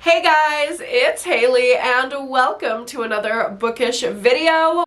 Hey guys, it's Haley and welcome to another bookish video.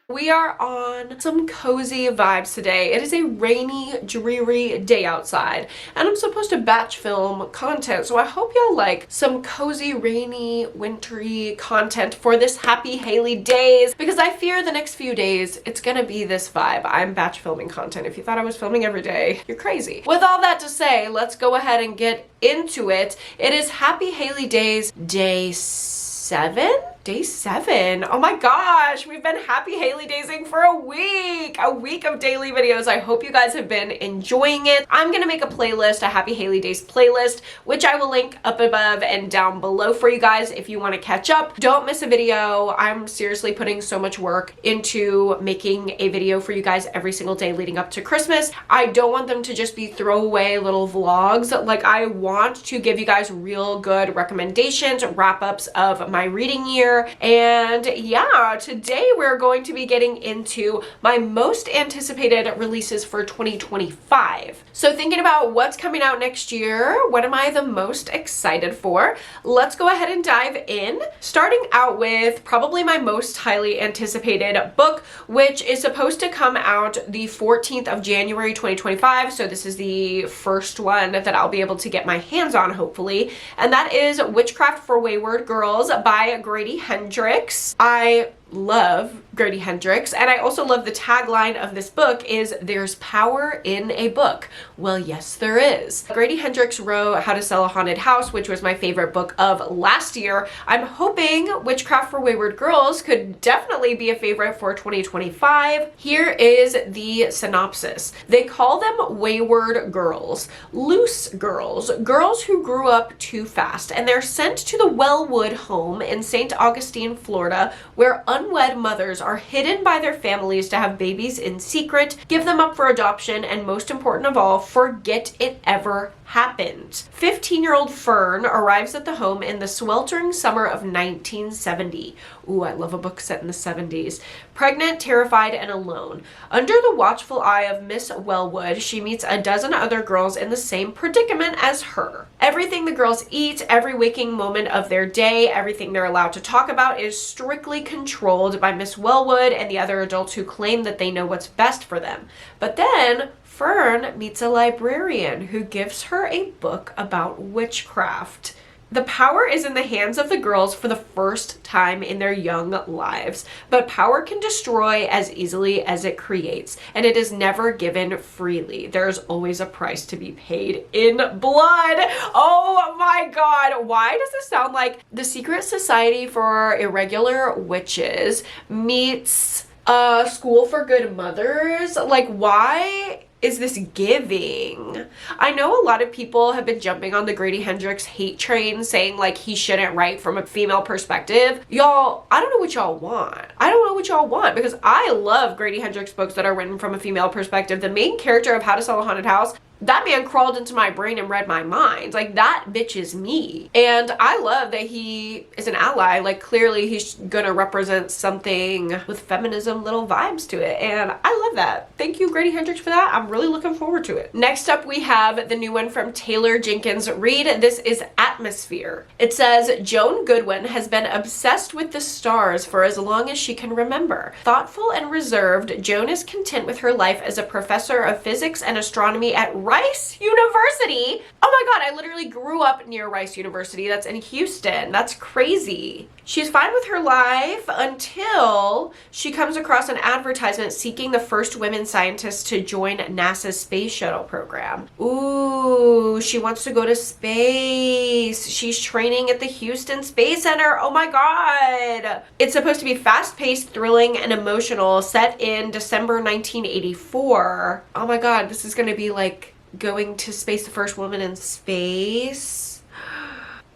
We are on some cozy vibes today. It is a rainy, dreary day outside, and I'm supposed to batch film content, so I hope y'all like some cozy, rainy, wintry content for this happy Haley days, because I fear the next few days it's gonna be this vibe. I'm batch filming content. If you thought I was filming every day, you're crazy. With all that to say, let's go ahead and get into it. It is happy Haley days, day 7? Day 7. Oh my gosh, we've been happy Haley daysing for a week of daily videos. I hope you guys have been enjoying it. I'm gonna make a playlist, a happy Haley days playlist, which I will link up above and down below for you guys if you want to catch up. Don't miss a video. I'm seriously putting so much work into making a video for you guys every single day leading up to Christmas. I don't want them to just be throwaway little vlogs. Like, I want to give you guys real good recommendations, wrap-ups of my reading year. And yeah, today we're going to be getting into my most anticipated releases for 2025. So thinking about what's coming out next year, what am I the most excited for? Let's go ahead and dive in. Starting out with probably my most highly anticipated book, which is supposed to come out the 14th of January 2025. So this is the first one that I'll be able to get my hands on, hopefully. And that is Witchcraft for Wayward Girls by Grady Hendrix. I love Grady Hendrix, and I also love the tagline of this book is "There's power in a book." Well, yes, there is. Grady Hendrix wrote How to Sell a Haunted House, which was my favorite book of last year. I'm hoping Witchcraft for Wayward Girls could definitely be a favorite for 2025. Here is the synopsis. They call them wayward girls, loose girls, girls who grew up too fast, and they're sent to the Wellwood home in St. Augustine, Florida, where unwed mothers are hidden by their families to have babies in secret, give them up for adoption, and most important of all, forget it ever happened. 15-year-old Fern arrives at the home in the sweltering summer of 1970. Ooh, I love a book set in the 70s. Pregnant, terrified, and alone. Under the watchful eye of Miss Wellwood, she meets a dozen other girls in the same predicament as her. Everything the girls eat, every waking moment of their day, everything they're allowed to talk about is strictly controlled by Miss Wellwood and the other adults who claim that they know what's best for them. But then Fern meets a librarian who gives her a book about witchcraft. The power is in the hands of the girls for the first time in their young lives, but power can destroy as easily as it creates, and it is never given freely. There's always a price to be paid in blood. Oh my god, why does this sound like the Secret Society for Irregular Witches meets School for Good Mothers? Like, why is this giving? I know a lot of people have been jumping on the Grady Hendrix hate train, saying like he shouldn't write from a female perspective. Y'all, I don't know what y'all want. I don't know what y'all want, because I love Grady Hendrix books that are written from a female perspective. The main character of How to Sell a Haunted House, that man crawled into my brain and read my mind. Like, that bitch is me. And I love that he is an ally. Like, clearly he's gonna represent something with feminism little vibes to it. And I love that. Thank you, Grady Hendrix, for that. I'm really looking forward to it. Next up, we have the new one from Taylor Jenkins Reid. This is Atmosphere. It says, Joan Goodwin has been obsessed with the stars for as long as she can remember. Thoughtful and reserved, Joan is content with her life as a professor of physics and astronomy at Rice University. Oh my god, I literally grew up near Rice University. That's in Houston. That's crazy. She's fine with her life until she comes across an advertisement seeking the first women scientists to join NASA's space shuttle program. Ooh, she wants to go to space. She's training at the Houston Space Center. Oh my god. It's supposed to be fast-paced, thrilling, and emotional, set in December 1984. Oh my god, this is gonna be like going to space, the first woman in space.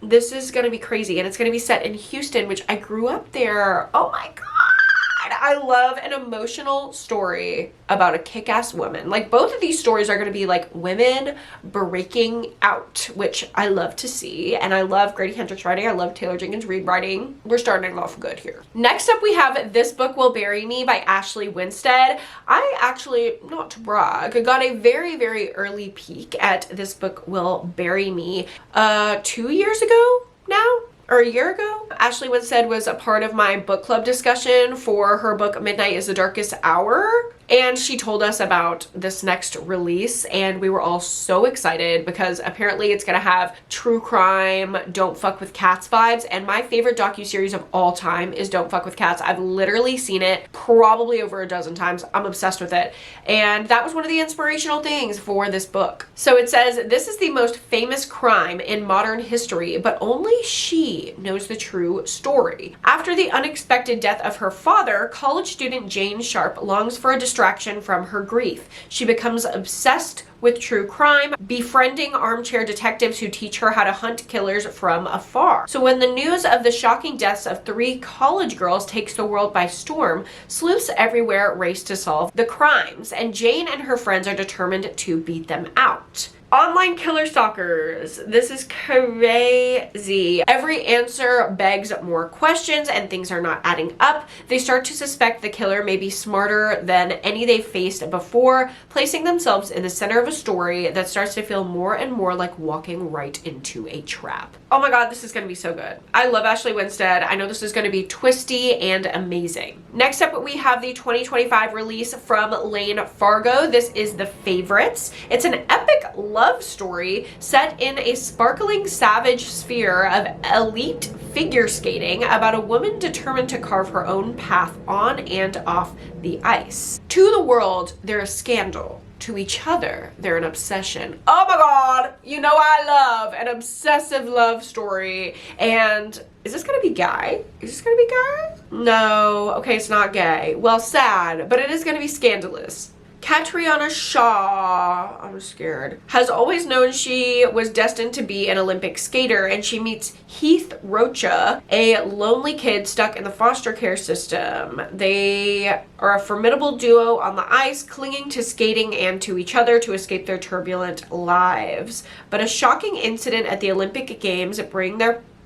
This is gonna be crazy, and it's gonna be set in Houston, which I grew up there. Oh my god, I love an emotional story about a kick-ass woman. Like, both of these stories are going to be like women breaking out, which I love to see. And I love Grady Hendrix writing. I love Taylor Jenkins Reid writing. We're starting off good here. Next up, we have This Book Will Bury Me by Ashley Winstead. I actually, not to brag, got a very, very early peek at This Book Will Bury Me 2 years ago now, or a year ago. Ashley Winstead was a part of my book club discussion for her book Midnight is the Darkest Hour, and she told us about this next release, and we were all so excited because apparently it's gonna have true crime, Don't Fuck with Cats vibes, and my favorite docuseries of all time is Don't Fuck with Cats. I've literally seen it probably over a dozen times. I'm obsessed with it, and that was one of the inspirational things for this book. So it says, this is the most famous crime in modern history, but only she knows the true story. After the unexpected death of her father, college student Jane Sharp longs for a distraction from her grief. She becomes obsessed with true crime, befriending armchair detectives who teach her how to hunt killers from afar. So when the news of the shocking deaths of 3 college girls takes the world by storm, sleuths everywhere race to solve the crimes, and Jane and her friends are determined to beat them out. Online killer stalkers. This is crazy. Every answer begs more questions and things are not adding up. They start to suspect the killer may be smarter than any they've faced before, placing themselves in the center of a story that starts to feel more and more like walking right into a trap. Oh my god, this is going to be so good. I love Ashley Winstead. I know this is going to be twisty and amazing. Next up, we have the 2025 release from Lane Fargo. This is The Favorites. It's an epic love story set in a sparkling savage sphere of elite figure skating about a woman determined to carve her own path on and off the ice. To the world, they're a scandal. To each other, they're an obsession. Oh my god, you know I love an obsessive love story. And is this gonna be gay? Is this gonna be gay? No, okay, it's not gay. Well, sad, but it is gonna be scandalous. Catriona Shaw, I'm scared, has always known she was destined to be an Olympic skater, and she meets Heath Rocha, a lonely kid stuck in the foster care system. They are a formidable duo on the ice, clinging to skating and to each other to escape their turbulent lives. But a shocking incident at the Olympic Games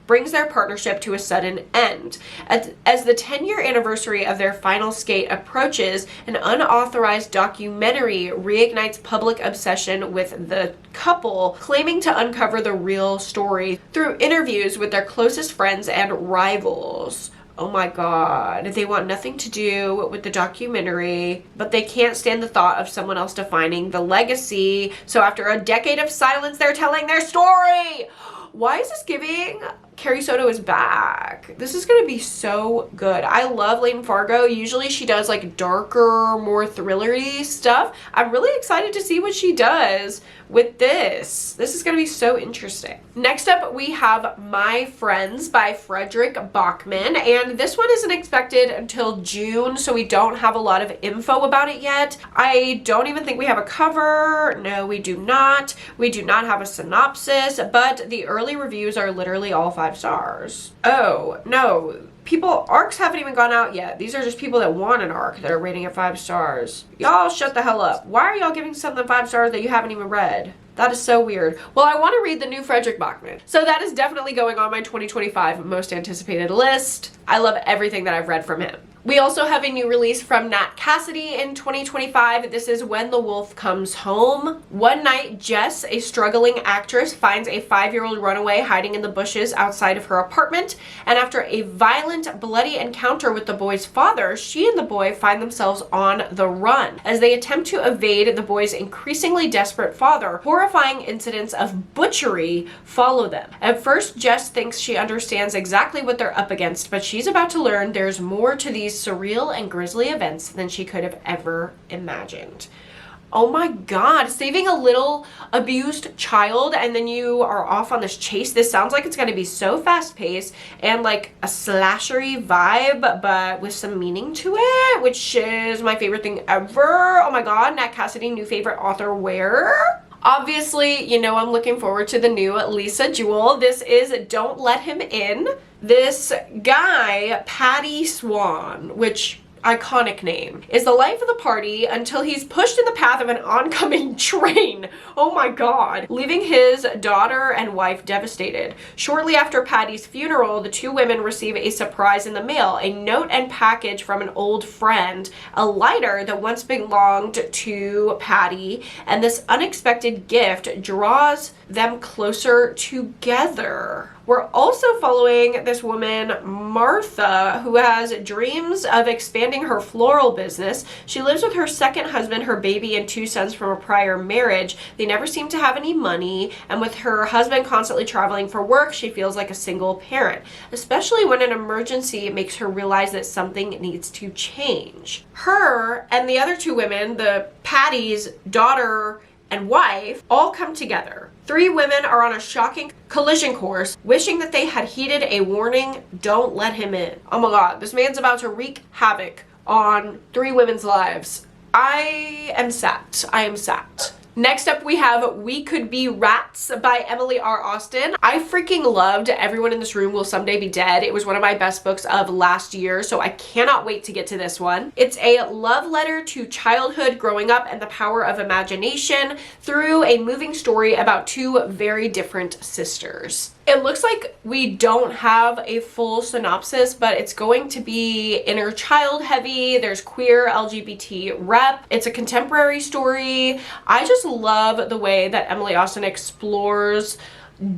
brings their partnership to a sudden end. As the 10-year anniversary of their final skate approaches, an unauthorized documentary reignites public obsession with the couple, claiming to uncover the real story through interviews with their closest friends and rivals. Oh my god, they want nothing to do with the documentary, but they can't stand the thought of someone else defining the legacy. So after a decade of silence, they're telling their story. Why is this giving Carrie Soto is back? This is gonna be so good. I love Lane Fargo. Usually she does like darker, more thrillery stuff. I'm really excited to see what she does with this. This is gonna be so interesting. Next up, we have My Friends by Frederick Bachman, and this one isn't expected until June, so we don't have a lot of info about it yet. I don't even think we have a cover. No, we do not. We do not have a synopsis, but the early reviews are literally all 5 stars. Oh, no. ARCs haven't even gone out yet. These are just people that want an ARC that are rating it 5 stars. Y'all shut the hell up. Why are y'all giving something 5 stars that you haven't even read? That is so weird. Well, I want to read the new Frederick Bachman. So that is definitely going on my 2025 most anticipated list. I love everything that I've read from him. We also have a new release from Nat Cassidy in 2025. This is When the Wolf Comes Home. One night, Jess, a struggling actress, finds a 5-year-old runaway hiding in the bushes outside of her apartment. And after a violent, bloody encounter with the boy's father, she and the boy find themselves on the run. As they attempt to evade the boy's increasingly desperate father, horrifying incidents of butchery follow them. At first, Jess thinks she understands exactly what they're up against, but she's about to learn there's more to these surreal and grisly events than she could have ever imagined. Oh my god, saving a little abused child and then you are off on this chase. This sounds like it's going to be so fast-paced and like a slashery vibe, but with some meaning to it, which is my favorite thing ever. Oh my god, Nat Cassidy, new favorite author where? Obviously, you know I'm looking forward to the new Lisa Jewell. This is Don't Let Him In. This guy, Patty Swan, which iconic name, is the life of the party until he's pushed in the path of an oncoming train. Oh my god. Leaving his daughter and wife devastated. Shortly after Patty's funeral, the two women receive a surprise in the mail, a note and package from an old friend, a lighter that once belonged to Patty, and this unexpected gift draws them closer together. We're also following this woman, Martha, who has dreams of expanding her floral business. She lives with her second husband, her baby, and two sons from a prior marriage. They never seem to have any money, and with her husband constantly traveling for work, she feels like a single parent, especially when an emergency makes her realize that something needs to change. Her and the other two women, the Patty's daughter and wife, all come together. Three women are on a shocking collision course, wishing that they had heeded a warning, don't let him in. Oh my god, this man's about to wreak havoc on three women's lives. I am sad. I am sad. Next up, we have We Could Be Rats by Emily R. Austin. I freaking loved Everyone in This Room Will Someday Be Dead. It was one of my best books of last year, so I cannot wait to get to this one. It's a love letter to childhood, growing up, and the power of imagination through a moving story about two very different sisters. It looks like we don't have a full synopsis, but it's going to be inner child heavy. There's queer LGBT rep. It's a contemporary story. I just love the way that Emily Austin explores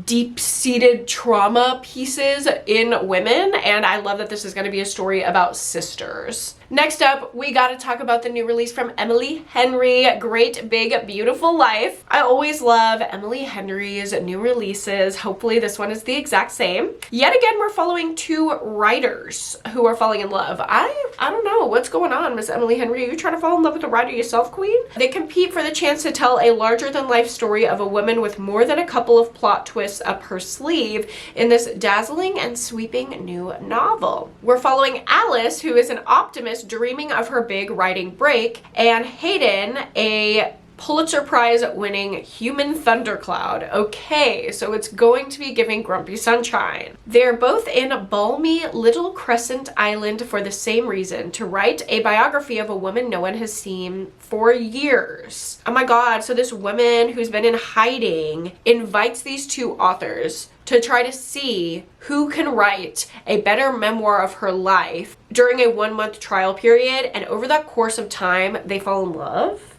deep-seated trauma pieces in women, and I love that this is going to be a story about sisters. Next up, we got to talk about the new release from Emily Henry, Great Big Beautiful Life. I always love Emily Henry's new releases. Hopefully this one is the exact same. Yet again, we're following two writers who are falling in love. I don't know what's going on, Miss Emily Henry. Are you trying to fall in love with a writer yourself, queen? They compete for the chance to tell a larger-than-life story of a woman with more than a couple of plot twists up her sleeve in this dazzling and sweeping new novel. We're following Alice, who is an optimist dreaming of her big writing break, and Hayden, a Pulitzer Prize winning human thundercloud. Okay, so it's going to be giving Grumpy Sunshine. They're both in balmy Little Crescent Island for the same reason, to write a biography of a woman no one has seen for years. Oh my god, so this woman who's been in hiding invites these two authors to try to see who can write a better memoir of her life during a 1-month trial period, and over that course of time, they fall in love.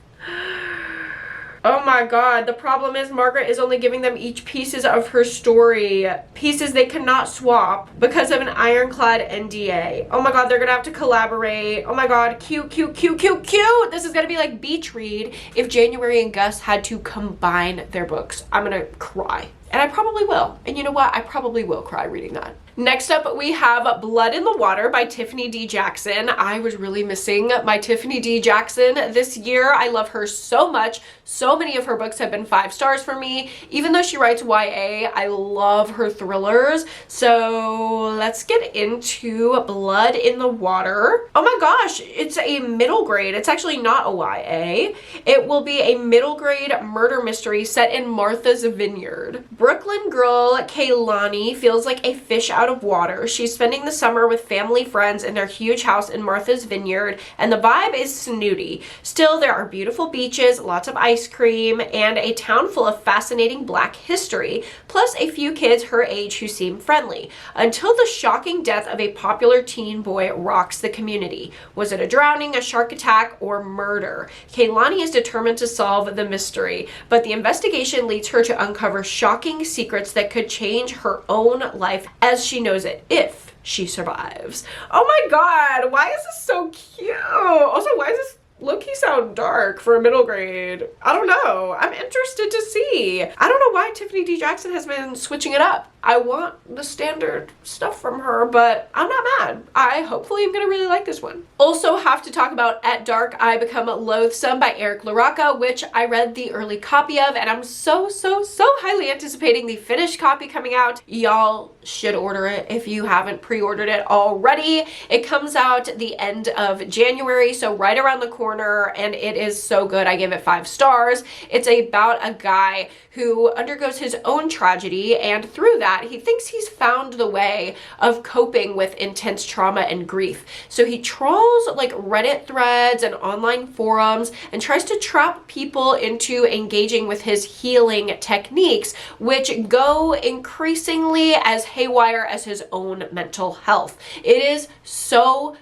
Oh my god, the problem is Margaret is only giving them each pieces of her story. Pieces they cannot swap because of an ironclad NDA. Oh my god, they're gonna have to collaborate. Oh my god, cute, cute, cute, cute, cute! This is gonna be like Beach Read if January and Gus had to combine their books. I'm gonna cry. And I probably will. And you know what? I probably will cry reading that. Next up, we have Blood in the Water by Tiffany D. Jackson. I was really missing my Tiffany D. Jackson this year. I love her so much. So many of her books have been 5 stars for me. Even though she writes YA, I love her thrillers. So let's get into Blood in the Water. Oh my gosh, it's a middle grade. It's actually not a YA. It will be a middle grade murder mystery set in Martha's Vineyard. Brooklyn girl Kaylani feels like a fish out of water. She's spending the summer with family friends in their huge house in Martha's Vineyard, and the vibe is snooty. Still, there are beautiful beaches, lots of ice cream, and a town full of fascinating Black history, plus a few kids her age who seem friendly, until the shocking death of a popular teen boy rocks the community. Was it a drowning, a shark attack, or murder? Kaylani is determined to solve the mystery, but the investigation leads her to uncover shocking secrets that could change her own life as she knows it, if she survives. Oh my god, why is this so cute? Also, why is this low-key sound dark for a middle grade? I don't know. I'm interested to see. I don't know why Tiffany D. Jackson has been switching it up. I want the standard stuff from her, but I'm not mad. I hopefully am gonna really like this one. Also have to talk about At Dark I Become Loathsome by Eric LaRocca, which I read the early copy of, and I'm so highly anticipating the finished copy coming out. Y'all should order it if you haven't pre-ordered it already. It comes out the end of January, so right around the corner, and it is so good. I give it 5 stars. It's about a guy who undergoes his own tragedy, and through that that, he thinks he's found the way of coping with intense trauma and grief. So he trawls like Reddit threads and online forums and tries to trap people into engaging with his healing techniques, which go increasingly as haywire as his own mental health. It is so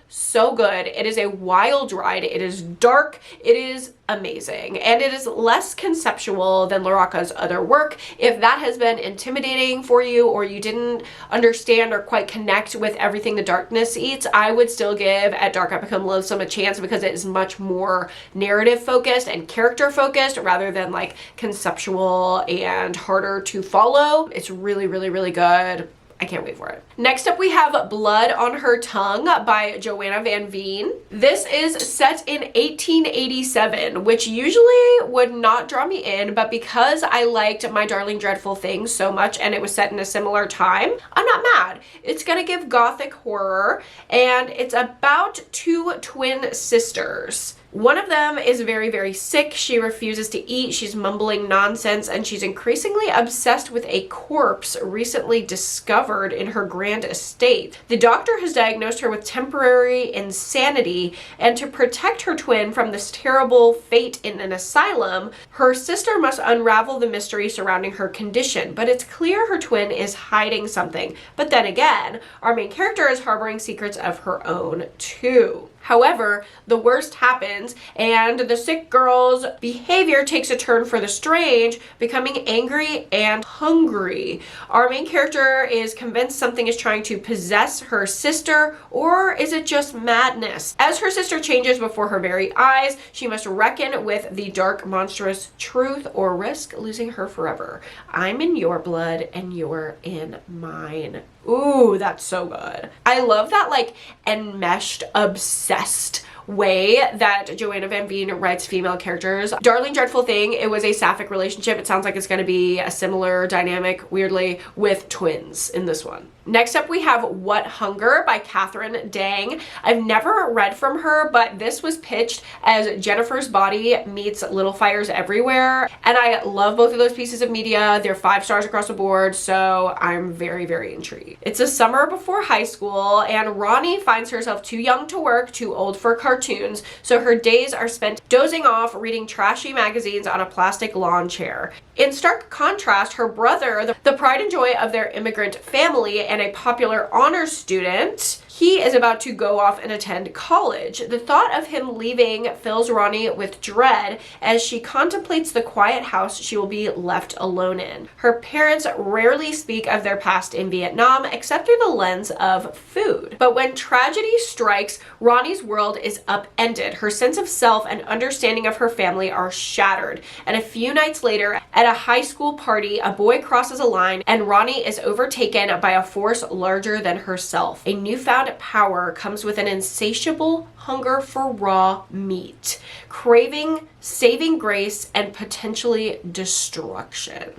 good. It is a wild ride. It is dark. It is amazing. And it is less conceptual than Laraka's other work. If that has been intimidating for you, or you didn't understand or quite connect with everything the darkness eats, I would still give At Dark I Become Loathsome a chance, because it is much more narrative focused and character focused rather than like conceptual and harder to follow. It's really good. I can't wait for it. Next up, we have Blood on Her Tongue by Joanna Van Veen. This is set in 1887, which usually would not draw me in, but because I liked My Darling Dreadful Thing so much and it was set in a similar time, I'm not mad. It's gonna give gothic horror, and it's about two twin sisters. One of them is very sick. She refuses to eat. She's mumbling nonsense, and she's increasingly obsessed with a corpse recently discovered in her grand estate. The doctor has diagnosed her with temporary insanity, and to protect her twin from this terrible fate in an asylum, her sister must unravel the mystery surrounding her condition. But it's clear her twin is hiding something. But then again, our main character is harboring secrets of her own too. However, the worst happens, and the sick girl's behavior takes a turn for the strange, becoming angry and hungry. Our main character is convinced something is trying to possess her sister, or is it just madness? As her sister changes before her very eyes, she must reckon with the dark, monstrous truth, or risk losing her forever. I'm in your blood, and you're in mine. Ooh, that's so good. I love that like enmeshed, obsessed way that Joanna Van Veen writes female characters. Darling Dreadful Thing, it was a sapphic relationship. It sounds like it's going to be a similar dynamic, weirdly, with twins in this one. Next up, we have What Hunger by Catherine Dang. I've never read from her, but this was pitched as Jennifer's Body meets Little Fires Everywhere, and I love both of those pieces of media. They're 5 stars across the board, so I'm very intrigued. It's a summer before high school, and Ronnie finds herself too young to work, too old for cartoons, so her days are spent dozing off, reading trashy magazines on a plastic lawn chair. In stark contrast, her brother, the pride and joy of their immigrant family and a popular honors student, he is about to go off and attend college. The thought of him leaving fills Ronnie with dread as she contemplates the quiet house she will be left alone in. Her parents rarely speak of their past in Vietnam except through the lens of food. But when tragedy strikes, Ronnie's world is upended. Her sense of self and understanding of her family are shattered. And a few nights later, at a high school party, a boy crosses a line and Ronnie is overtaken by a force larger than herself. A newfound power comes with an insatiable hunger for raw meat, craving saving grace and potentially destruction.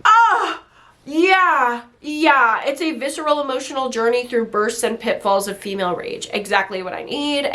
Yeah, it's a visceral emotional journey through bursts and pitfalls of female rage. Exactly what I need.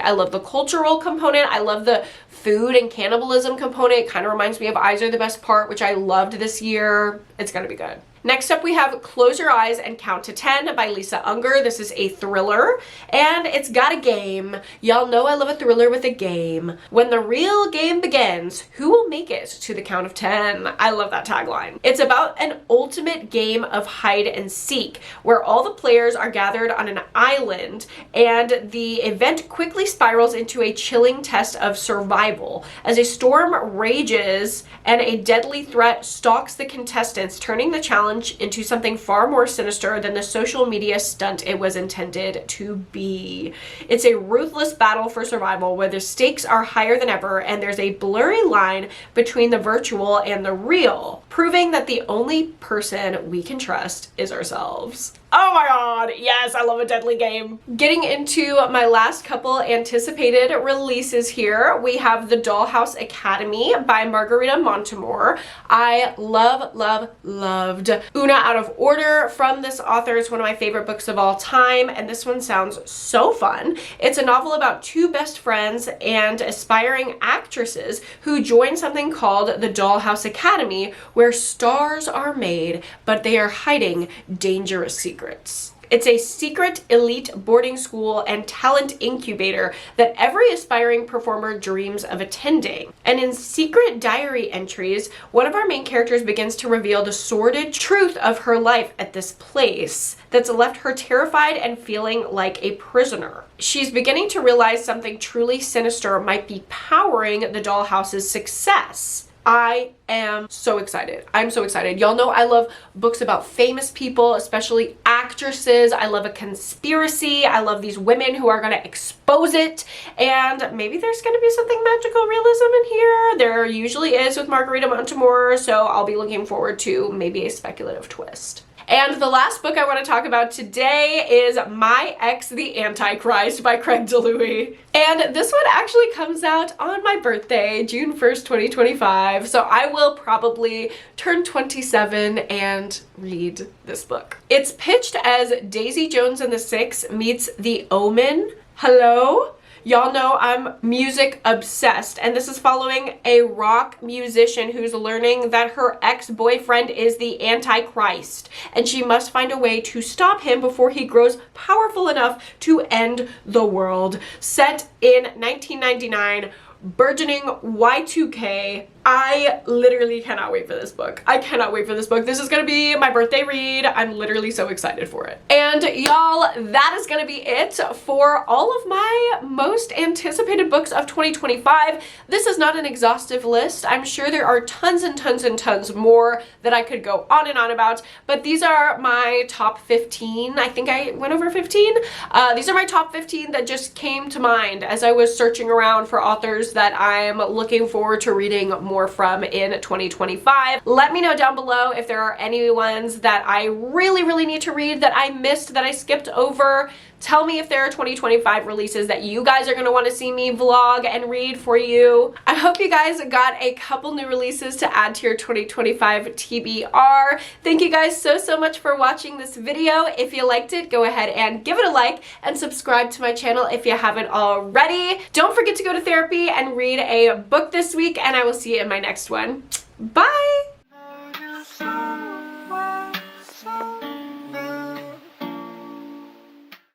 I love the cultural component. I love the food and cannibalism component. It kind of reminds me of Eyes Are the Best Part, which I loved this year. It's gonna be good. Next up, we have Close Your Eyes and Count to 10 by Lisa Unger. This is a thriller, and it's got a game. Y'all know I love a thriller with a game. When the real game begins, who will make it to the count of 10? I love that tagline. It's about an ultimate game of hide and seek, where all the players are gathered on an island, and the event quickly spirals into a chilling test of survival. As a storm rages and a deadly threat stalks the contestants, turning the challenge into something far more sinister than the social media stunt it was intended to be. It's a ruthless battle for survival where the stakes are higher than ever and there's a blurry line between the virtual and the real, proving that the only person we can trust is ourselves. Oh my god, yes, I love a deadly game. Getting into my last couple anticipated releases here, we have The Dollhouse Academy by Margarita Montemor. I loved Una Out of Order from this author. It's one of my favorite books of all time, and this one sounds so fun. It's a novel about two best friends and aspiring actresses who join something called the Dollhouse Academy, where stars are made, but they are hiding dangerous secrets. It's a secret elite boarding school and talent incubator that every aspiring performer dreams of attending. And in secret diary entries, one of our main characters begins to reveal the sordid truth of her life at this place that's left her terrified and feeling like a prisoner. She's beginning to realize something truly sinister might be powering the Dollhouse's success. I am so excited. I'm so excited. Y'all know I love books about famous people, especially actresses. I love a conspiracy. I love these women who are going to expose it. And maybe there's going to be something magical realism in here. There usually is with Margarita Montemor, so I'll be looking forward to maybe a speculative twist. And the last book I want to talk about today is My Ex the Antichrist by Craig DeLuey. And this one actually comes out on my birthday, June 1st, 2025. So I will probably turn 27 and read this book. It's pitched as Daisy Jones and the Six meets The Omen. Hello? Y'all know I'm music obsessed, and this is following a rock musician who's learning that her ex-boyfriend is the Antichrist, and she must find a way to stop him before he grows powerful enough to end the world. Set in 1999, burgeoning Y2K. I literally cannot wait for this book. I cannot wait for this book. This is gonna be my birthday read. I'm literally so excited for it. And y'all, that is gonna be it for all of my most anticipated books of 2025. This is not an exhaustive list. I'm sure there are tons and tons and tons more that I could go on and on about, but these are my top 15. I think I went over 15. These are my top 15 that just came to mind as I was searching around for authors that I'm looking forward to reading more from in 2025. Let me know down below if there are any ones that I really need to read that I missed, that I skipped over. Tell me if there are 2025 releases that you guys are going to want to see me vlog and read for you. I hope you guys got a couple new releases to add to your 2025 TBR. Thank you guys so much for watching this video. If you liked it, go ahead and give it a like and subscribe to my channel if you haven't already. Don't forget to go to therapy and read a book this week, and I will see you in my next one. Bye!